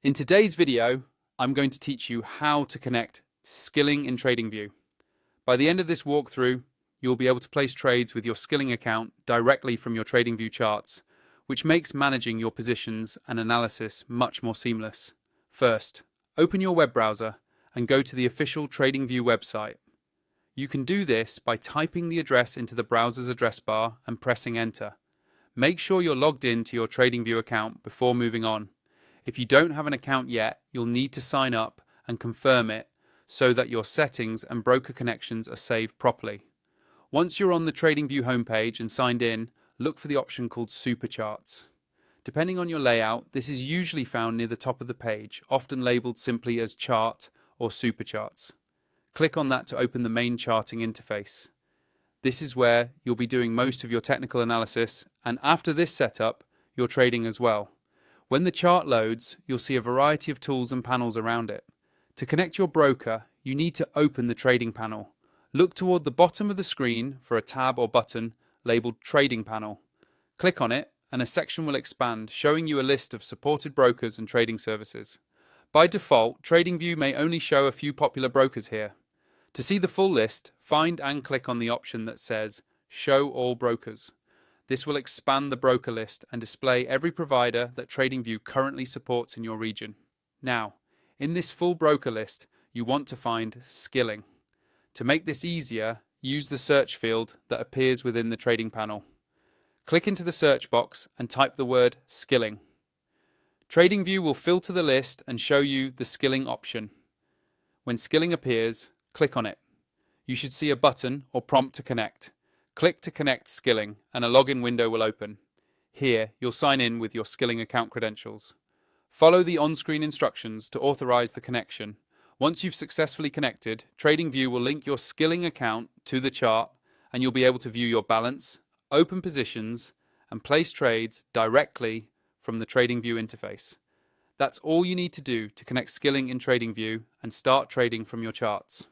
In today's video, I'm going to teach you how to connect skilling in Tradingview. By the end of this walkthrough, you'll be able to place trades with your skilling account directly from your Tradingview charts, which makes managing your positions and analysis much more seamless. First, open your web browser and go to the official Tradingview website. You can do this by typing the address into the browser's address bar and pressing enter. Make sure you're logged in to your Tradingview account before moving on. If you don't have an account yet, you'll need to sign up and confirm it so that your settings and broker connections are saved properly. Once you're on the Tradingview homepage and signed in, look for the option called Supercharts. Depending on your layout, this is usually found near the top of the page, often labeled simply as Chart or Supercharts. Click on that to open the main charting interface. This is where you'll be doing most of your technical analysis, and after this setup, your trading as well. When the chart loads, you'll see a variety of tools and panels around it. To connect your broker, you need to open the trading panel. Look toward the bottom of the screen for a tab or button labeled Trading Panel. Click on it and a section will expand, showing you a list of supported brokers and trading services. By default, Tradingview may only show a few popular brokers here. To see the full list, find and click on the option that says Show All Brokers. This will expand the broker list and display every provider that Tradingview currently supports in your region. Now, in this full broker list, you want to find skilling. To make this easier, use the search field that appears within the trading panel. Click into the search box and type the word skilling. Tradingview will filter the list and show you the skilling option. When skilling appears, click on it. You should see a button or prompt to connect. Click to connect skilling and a login window will open. Here, you'll sign in with your skilling account credentials. Follow the on-screen instructions to authorize the connection. Once you've successfully connected, Tradingview will link your skilling account to the chart and you'll be able to view your balance, open positions, and place trades directly from the Tradingview interface. That's all you need to do to connect skilling in Tradingview and start trading from your charts.